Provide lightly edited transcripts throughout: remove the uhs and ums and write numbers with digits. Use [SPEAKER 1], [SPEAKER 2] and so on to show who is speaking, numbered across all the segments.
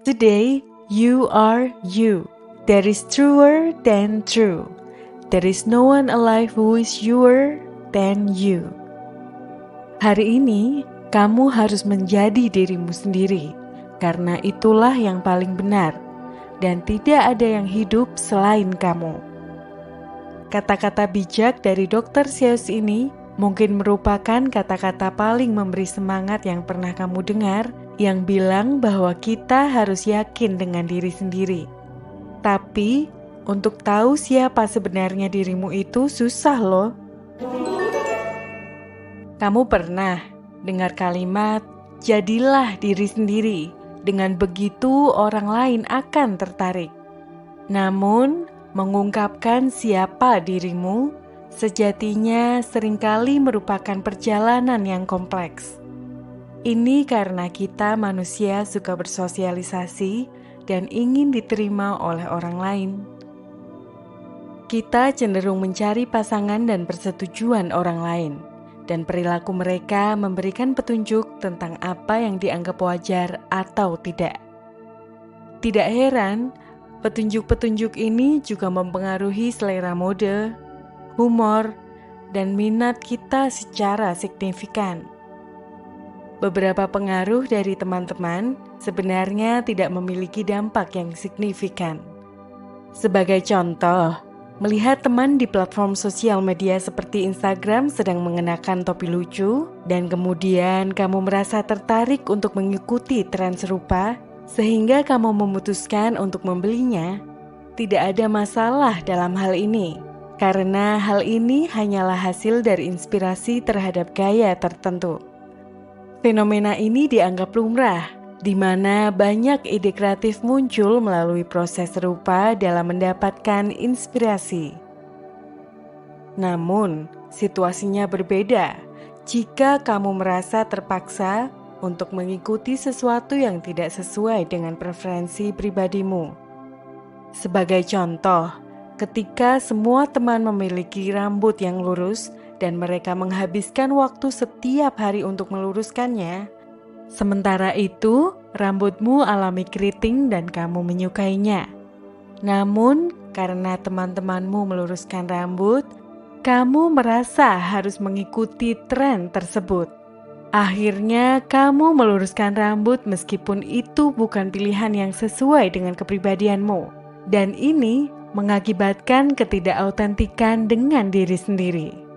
[SPEAKER 1] Today, you are you. That is truer than true. There is no one alive who is youer than you. Hari ini, kamu harus menjadi dirimu sendiri, karena itulah yang paling benar, dan tidak ada yang hidup selain kamu. Kata-kata bijak dari Dr. Seuss ini mungkin merupakan kata-kata paling memberi semangat yang pernah kamu dengar, yang bilang bahwa kita harus yakin dengan diri sendiri. Tapi, untuk tahu siapa sebenarnya dirimu itu susah loh. Kamu pernah dengar kalimat, jadilah diri sendiri, dengan begitu orang lain akan tertarik. Namun, mengungkapkan siapa dirimu, sejatinya seringkali merupakan perjalanan yang kompleks. Ini karena kita manusia suka bersosialisasi dan ingin diterima oleh orang lain. Kita cenderung mencari pasangan dan persetujuan orang lain, dan perilaku mereka memberikan petunjuk tentang apa yang dianggap wajar atau tidak. Tidak heran, petunjuk-petunjuk ini juga mempengaruhi selera mode, humor, dan minat kita secara signifikan. Beberapa pengaruh dari teman-teman sebenarnya tidak memiliki dampak yang signifikan. Sebagai contoh, melihat teman di platform sosial media seperti Instagram sedang mengenakan topi lucu, dan kemudian kamu merasa tertarik untuk mengikuti tren serupa, sehingga kamu memutuskan untuk membelinya, tidak ada masalah dalam hal ini, karena hal ini hanyalah hasil dari inspirasi terhadap gaya tertentu. Fenomena ini dianggap lumrah, di mana banyak ide kreatif muncul melalui proses serupa dalam mendapatkan inspirasi. Namun, situasinya berbeda jika kamu merasa terpaksa untuk mengikuti sesuatu yang tidak sesuai dengan preferensi pribadimu. Sebagai contoh, ketika semua teman memiliki rambut yang lurus dan mereka menghabiskan waktu setiap hari untuk meluruskannya, sementara itu, rambutmu alami keriting dan kamu menyukainya. Namun, karena teman-temanmu meluruskan rambut, kamu merasa harus mengikuti tren tersebut. Akhirnya, kamu meluruskan rambut meskipun itu bukan pilihan yang sesuai dengan kepribadianmu. Dan ini mengakibatkan ketidakautentikan dengan diri sendiri.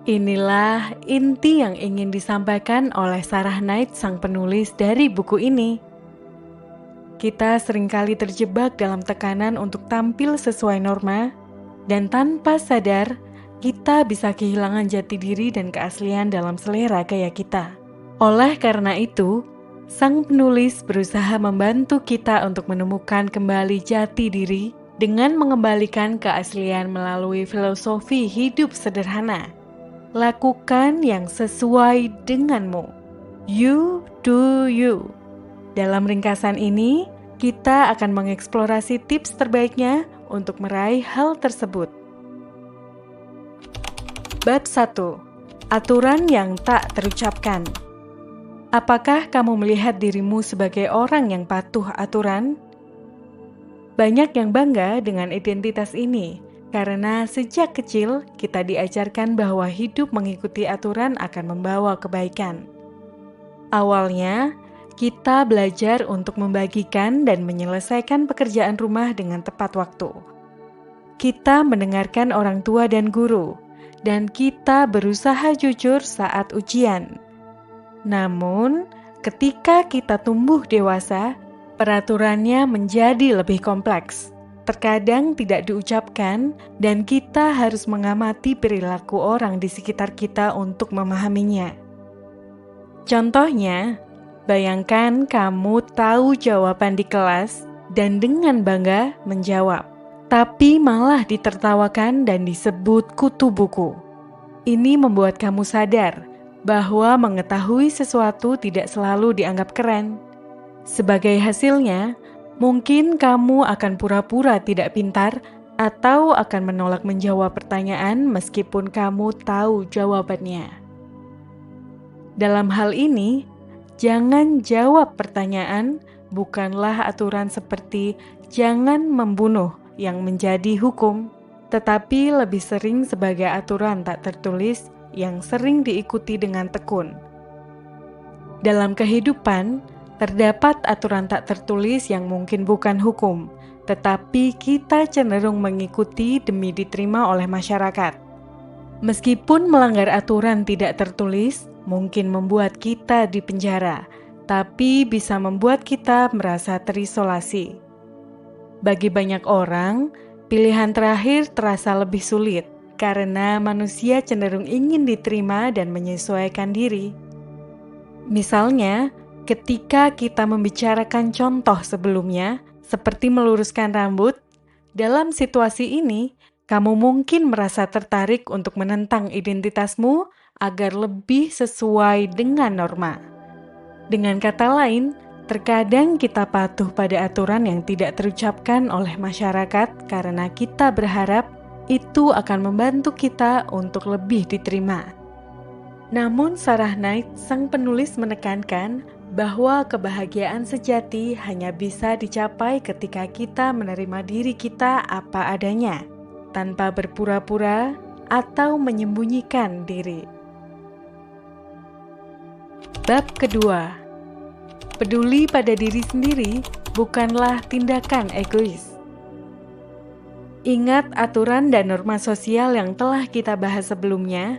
[SPEAKER 1] Inilah inti yang ingin disampaikan oleh Sarah Knight, sang penulis dari buku ini. Kita seringkali terjebak dalam tekanan untuk tampil sesuai norma, dan tanpa sadar, kita bisa kehilangan jati diri dan keaslian dalam selera gaya kita. Oleh karena itu, sang penulis berusaha membantu kita untuk menemukan kembali jati diri dengan mengembalikan keaslian melalui filosofi hidup sederhana. Lakukan yang sesuai denganmu. You do you. Dalam ringkasan ini, kita akan mengeksplorasi tips terbaiknya untuk meraih hal tersebut. Bab 1. Aturan yang tak terucapkan. Apakah kamu melihat dirimu sebagai orang yang patuh aturan? Banyak yang bangga dengan identitas ini, karena sejak kecil kita diajarkan bahwa hidup mengikuti aturan akan membawa kebaikan. Awalnya, kita belajar untuk membagikan dan menyelesaikan pekerjaan rumah dengan tepat waktu. Kita mendengarkan orang tua dan guru, dan kita berusaha jujur saat ujian. Namun, ketika kita tumbuh dewasa, peraturannya menjadi lebih kompleks. Terkadang tidak diucapkan, dan kita harus mengamati perilaku orang di sekitar kita untuk memahaminya. Contohnya, bayangkan kamu tahu jawaban di kelas dan dengan bangga menjawab, tapi malah ditertawakan dan disebut kutu buku. Ini membuat kamu sadar bahwa mengetahui sesuatu tidak selalu dianggap keren. Sebagai hasilnya, mungkin kamu akan pura-pura tidak pintar atau akan menolak menjawab pertanyaan meskipun kamu tahu jawabannya. Dalam hal ini, jangan jawab pertanyaan, bukanlah aturan seperti jangan membunuh yang menjadi hukum, tetapi lebih sering sebagai aturan tak tertulis yang sering diikuti dengan tekun. Dalam kehidupan, terdapat aturan tak tertulis yang mungkin bukan hukum, tetapi kita cenderung mengikuti demi diterima oleh masyarakat. Meskipun melanggar aturan tidak tertulis, mungkin membuat kita dipenjara, tapi bisa membuat kita merasa terisolasi. Bagi banyak orang, pilihan terakhir terasa lebih sulit karena manusia cenderung ingin diterima dan menyesuaikan diri. Misalnya, ketika kita membicarakan contoh sebelumnya, seperti meluruskan rambut, dalam situasi ini, kamu mungkin merasa tertarik untuk menentang identitasmu agar lebih sesuai dengan norma. Dengan kata lain, terkadang kita patuh pada aturan yang tidak terucapkan oleh masyarakat karena kita berharap itu akan membantu kita untuk lebih diterima. Namun Sarah Knight, sang penulis, menekankan bahwa kebahagiaan sejati hanya bisa dicapai ketika kita menerima diri kita apa adanya, tanpa berpura-pura atau menyembunyikan diri. Bab kedua, peduli pada diri sendiri bukanlah tindakan egois. Ingat aturan dan norma sosial yang telah kita bahas sebelumnya.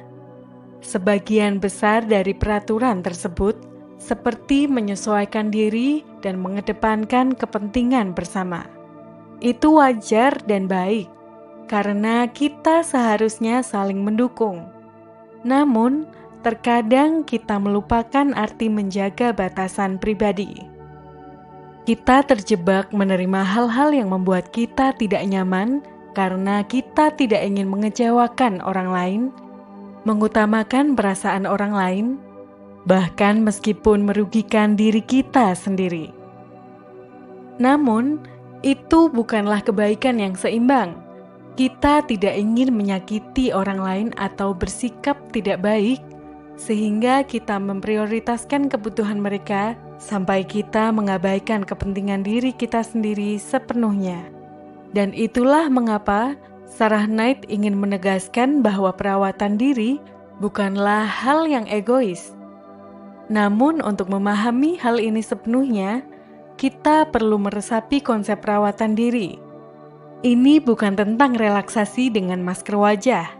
[SPEAKER 1] Sebagian besar dari peraturan tersebut seperti menyesuaikan diri dan mengedepankan kepentingan bersama. Itu wajar dan baik, karena kita seharusnya saling mendukung. Namun, terkadang kita melupakan arti menjaga batasan pribadi. Kita terjebak menerima hal-hal yang membuat kita tidak nyaman karena kita tidak ingin mengecewakan orang lain, mengutamakan perasaan orang lain, bahkan meskipun merugikan diri kita sendiri. Namun, itu bukanlah kebaikan yang seimbang. Kita tidak ingin menyakiti orang lain atau bersikap tidak baik, sehingga kita memprioritaskan kebutuhan mereka sampai kita mengabaikan kepentingan diri kita sendiri sepenuhnya. Dan itulah mengapa Sarah Knight ingin menegaskan bahwa perawatan diri bukanlah hal yang egois. Namun untuk memahami hal ini sepenuhnya, kita perlu meresapi konsep perawatan diri. Ini bukan tentang relaksasi dengan masker wajah,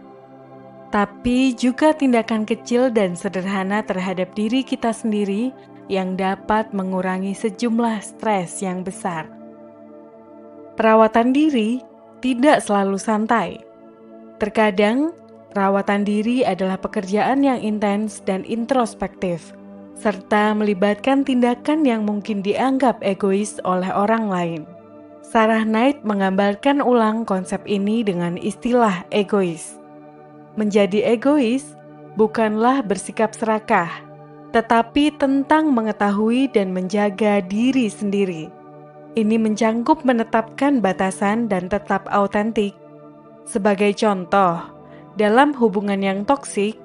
[SPEAKER 1] tapi juga tindakan kecil dan sederhana terhadap diri kita sendiri yang dapat mengurangi sejumlah stres yang besar. Perawatan diri tidak selalu santai. Terkadang, perawatan diri adalah pekerjaan yang intens dan introspektif, serta melibatkan tindakan yang mungkin dianggap egois oleh orang lain. Sarah Knight menggambarkan ulang konsep ini dengan istilah egois. Menjadi egois bukanlah bersikap serakah, tetapi tentang mengetahui dan menjaga diri sendiri. Ini mencangkup menetapkan batasan dan tetap autentik. Sebagai contoh, dalam hubungan yang toksik,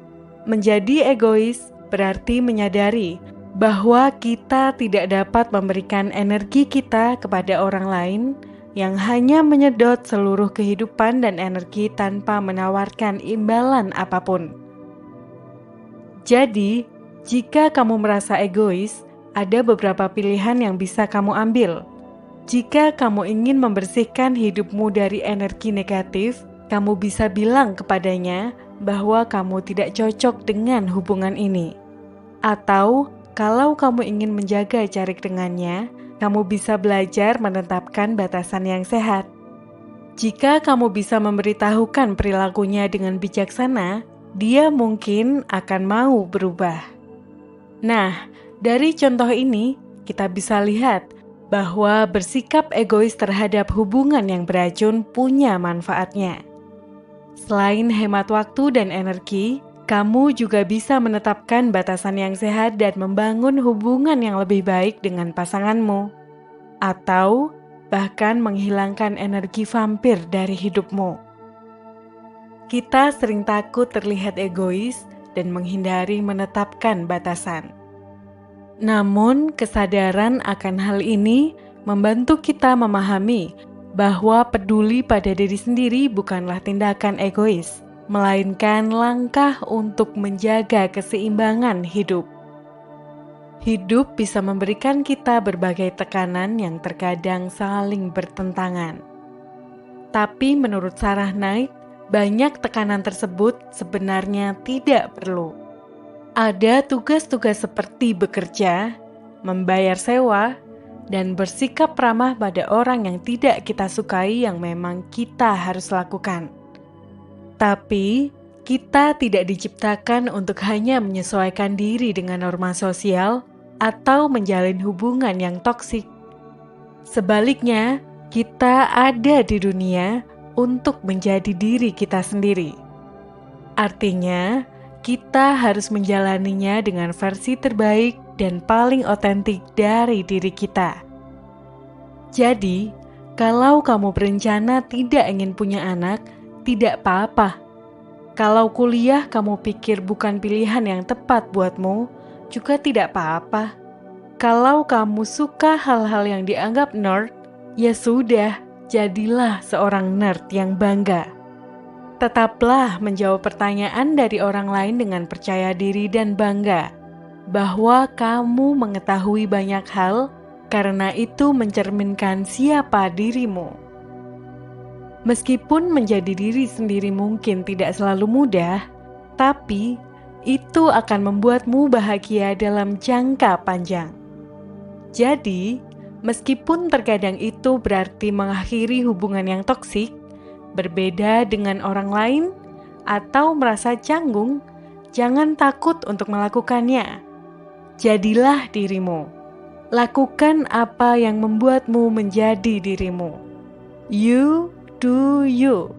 [SPEAKER 1] menjadi egois berarti menyadari bahwa kita tidak dapat memberikan energi kita kepada orang lain yang hanya menyedot seluruh kehidupan dan energi tanpa menawarkan imbalan apapun. Jadi, jika kamu merasa egois, ada beberapa pilihan yang bisa kamu ambil. Jika kamu ingin membersihkan hidupmu dari energi negatif, kamu bisa bilang kepadanya bahwa kamu tidak cocok dengan hubungan ini. Atau, kalau kamu ingin menjaga jarak dengannya, kamu bisa belajar menetapkan batasan yang sehat. Jika kamu bisa memberitahukan perilakunya dengan bijaksana, dia mungkin akan mau berubah. Nah, dari contoh ini, kita bisa lihat bahwa bersikap egois terhadap hubungan yang beracun punya manfaatnya. Selain hemat waktu dan energi, kamu juga bisa menetapkan batasan yang sehat dan membangun hubungan yang lebih baik dengan pasanganmu. Atau bahkan menghilangkan energi vampir dari hidupmu. Kita sering takut terlihat egois dan menghindari menetapkan batasan. Namun, kesadaran akan hal ini membantu kita memahami bahwa peduli pada diri sendiri bukanlah tindakan egois, melainkan langkah untuk menjaga keseimbangan hidup. Hidup bisa memberikan kita berbagai tekanan yang terkadang saling bertentangan. Tapi menurut Sarah Knight, banyak tekanan tersebut sebenarnya tidak perlu. Ada tugas-tugas seperti bekerja, membayar sewa, dan bersikap ramah pada orang yang tidak kita sukai yang memang kita harus lakukan. Tapi, kita tidak diciptakan untuk hanya menyesuaikan diri dengan norma sosial atau menjalin hubungan yang toksik. Sebaliknya, kita ada di dunia untuk menjadi diri kita sendiri. Artinya, kita harus menjalaninya dengan versi terbaik dan paling otentik dari diri kita. Jadi, kalau kamu berencana tidak ingin punya anak, tidak apa-apa. Kalau kuliah kamu pikir bukan pilihan yang tepat buatmu, juga tidak apa-apa. Kalau kamu suka hal-hal yang dianggap nerd, ya sudah, jadilah seorang nerd yang bangga. Tetaplah menjawab pertanyaan dari orang lain dengan percaya diri dan bangga bahwa kamu mengetahui banyak hal, karena itu mencerminkan siapa dirimu. Meskipun menjadi diri sendiri mungkin tidak selalu mudah, tapi itu akan membuatmu bahagia dalam jangka panjang. Jadi, meskipun terkadang itu berarti mengakhiri hubungan yang toksik, berbeda dengan orang lain, atau merasa canggung, jangan takut untuk melakukannya. Jadilah dirimu. Lakukan apa yang membuatmu menjadi dirimu. You do you.